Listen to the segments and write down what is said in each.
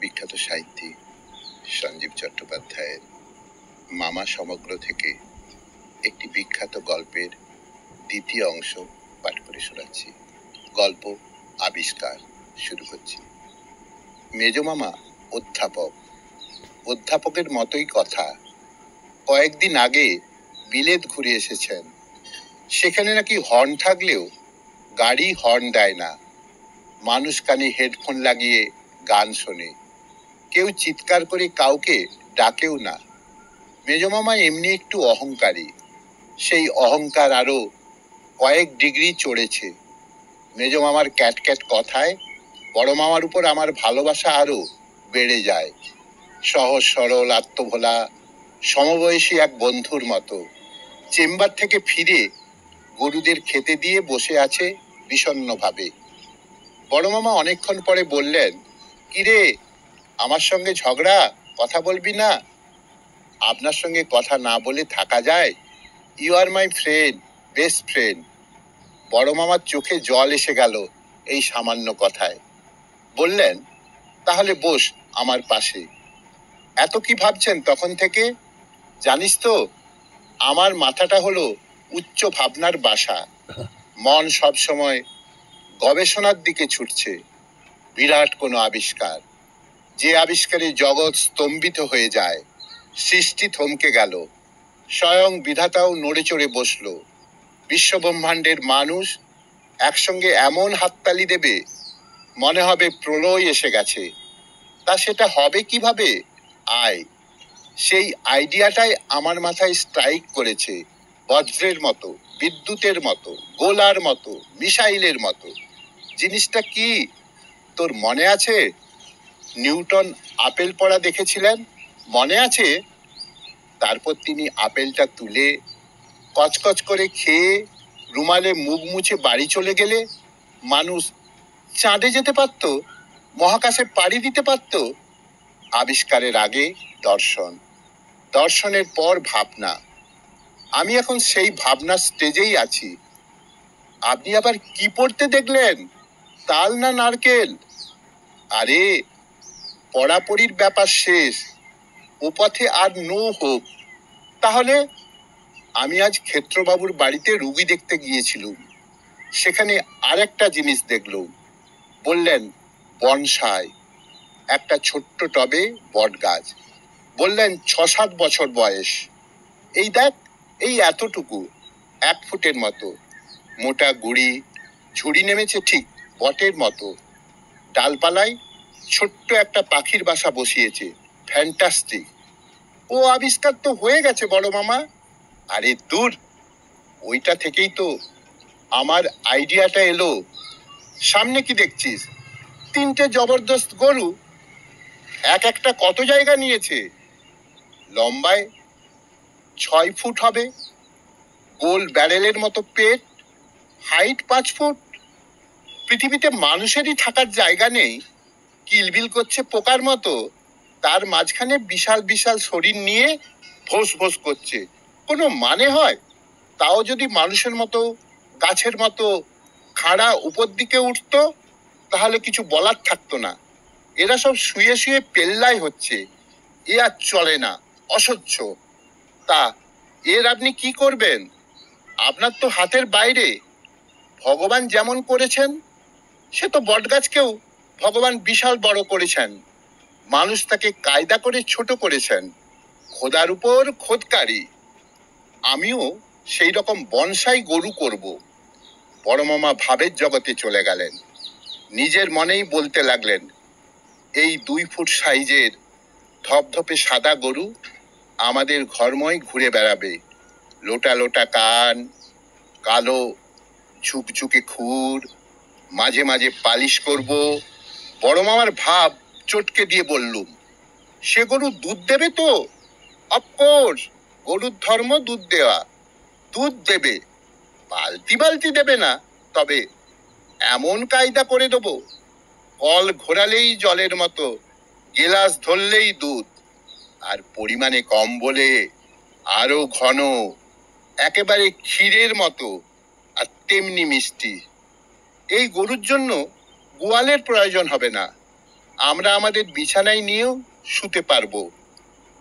বিখ্যাত সাহিত্যিক সঞ্জীব চট্টোপাধ্যায়ের মামা সমগ্র থেকে একটি বিখ্যাত গল্পের দ্বিতীয় অংশ পাঠ করে শোনাচ্ছি। গল্প আবিষ্কার শুরু হচ্ছে। মেজ মামা অধ্যাপকের মতোই কথা। কয়েকদিন আগে বিলেত ঘুরে এসেছেন। সেখানে নাকি হর্ন থাকলেও গাড়ি হর্ন দেয় না। মানুষ কানে হেডফোন লাগিয়ে গান শোনে। কেউ চিৎকার করে কাউকে ডাকেও না। মেজমামা এমনি একটু অহংকারী। সেই অহংকার আরো কয়েক ডিগ্রি চড়েছে। মেজমামার ক্যাটক্যাট কথায় বড় মামার উপর আমার ভালোবাসা আরো বেড়ে যায়। সহজ সরল আত্মভোলা সমবয়সী এক বন্ধুর মতো। চেম্বার থেকে ফিরে গরুদের খেতে দিয়ে বসে আছে বিষণ্ণভাবে। বড় মামা অনেকক্ষণ পরে বললেন, কিরে, আমার সঙ্গে ঝগড়া, কথা বলবি না? আপনার সঙ্গে কথা না বলে থাকা যায়? You are my friend, best friend. বড় মামার চোখে জল এসে গেল এই সামান্য কথায়। বললেন, তাহলে বস আমার পাশে। এত কি ভাবছেন তখন থেকে? জানিস তো, আমার মাথাটা হলো উচ্চ ভাবনার বাসা। মন সব সময় গবেষণার দিকে ছুটছে। বিরাট কোনো আবিষ্কার, যে আবিষ্কারে জগৎ স্তম্ভিত হয়ে যায়। সৃষ্টি থমকে গেল, স্বয়ং বিধাতাও নড়ে চড়ে বসলো। বিশ্বব্রহ্মাণ্ডের মানুষ একসঙ্গে এমন হাততালি দেবে, মনে হবে প্রলয় এসে গেছে। তা সেটা হবে কিভাবে? সেই আইডিয়াটাই আমার মাথায় স্ট্রাইক করেছে, বজ্রের মতো, বিদ্যুতের মতো, গোলার মতো, মিসাইলের মতো। জিনিসটা কি তোর মনে আছে? নিউটন আপেল পড়া দেখেছিলেন, মনে আছে? তারপর তিনি আপেলটা তুলে কচকচ করে খেয়ে রুমালে মুখ মুছে বাড়ি চলে গেলে মানুষ চাঁদে যেতে পারত, মহাকাশে পাড়ি দিতে পারত। আবিষ্কারের আগে দর্শন, দর্শনের পর ভাবনা। আমি এখন সেই ভাবনার স্টেজেই আছি। আপনি আবার কি পড়তে দেখলেন? তাল না নারকেল? আরে, পড়াপড়ির ব্যাপার শেষ, ও পথে আর নো হোপ। তাহলে আমি আজ ক্ষেত্রবাবুর বাড়িতে রুগী দেখতে গিয়েছিলুম। সেখানে আরেকটা জিনিস দেখলুম। বললেন বনসাই, একটা ছোট্ট টবে বট গাছ। বললেন 6-7 বছর বয়স। এই দেখ, এই এতটুকু, 1 ফুটের মতো, মোটা গুড়ি, ঝুড়ি নেমেছে ঠিক বটের মতো। ডালপালায় ছোট্ট একটা পাখির বাসা বসিয়েছে। ফ্যান্টাস্টিক। ও আবিষ্কার তো হয়ে গেছে বড় মামা। আরে দূর, ওইটা থেকেই তো আমার আইডিয়াটা এলো। সামনে কি দেখছিস? 3টে জবরদস্ত গরু, একটা কত জায়গা নিয়েছে? লম্বায় 6 ফুট হবে, গোল ব্যারেলের মতো পেট, হাইট 5 ফুট। পৃথিবীতে মানুষেরই থাকার জায়গা নেই, কিলবিল করছে পোকার মতো। তার মাঝখানে বিশাল বিশাল শরীর নিয়ে ভোস ভোস করছে। কোনো মানে হয়? তাও যদি মানুষের মতো, গাছের মতো খাড়া উপর দিকে উঠতো, তাহলে কিছু বলার থাকতো না। এরা সব শুয়ে শুয়ে পেল্লাই হচ্ছে। এ আর চলে না, অসহ্য। তা এর আপনি কি করবেন? আপনার তো হাতের বাইরে। ভগবান যেমন করেছেন, সে তো বটগাছকেও ভগবান বিশাল বড় করেছেন। মানুষ তাকে কায়দা করে ছোট করেছেন। খোদার উপর খোদকারী। আমিও সেই রকম বনসাই গরু করব। বড় মামা ভাবের জগতে চলে গেলেন। নিজের মনেই বলতে লাগলেন, এই 2 ফুট সাইজের ধপধপে সাদা গরু আমাদের ঘরময় ঘুরে বেড়াবে। লোটা লোটা কান, কালো ঝুকঝুকে খুর, মাঝে মাঝে পালিশ করব। বড় মামার ভাব চটকে দিয়ে বললুম, সে গরু দুধ দেবে তো? অফকোর্স, গরুর ধর্ম দুধ দেওয়া। দুধ দেবে, বালতি বালতি দেবে না, তবে এমন কায়দা করে দেবো, কল ঘোরালেই জলের মতো, গেলাস ধরলেই দুধ। আর পরিমাণে কম বলে আরো ঘন, একেবারে ক্ষীরের মতো, আর তেমনি মিষ্টি। এই গরুর জন্য গোয়ালের প্রয়োজন হবে না। আমরা আমাদের বিছানায় নিয়েও শুতে পারবো।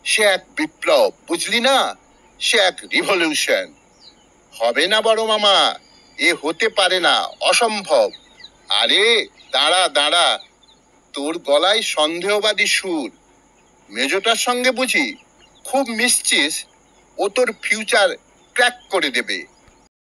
সে এক বিপ্লব, বুঝলি না? সে এক রিভলিউশন। হবে না বড় মামা, এ হতে পারে না, অসম্ভব। আরে দাঁড়া দাঁড়া, তোর গলায় সন্দেহবাদী সুর। মেজোটার সঙ্গে বুঝি খুব মিশছিস? ও তোর ফিউচার ক্র্যাক করে দেবে।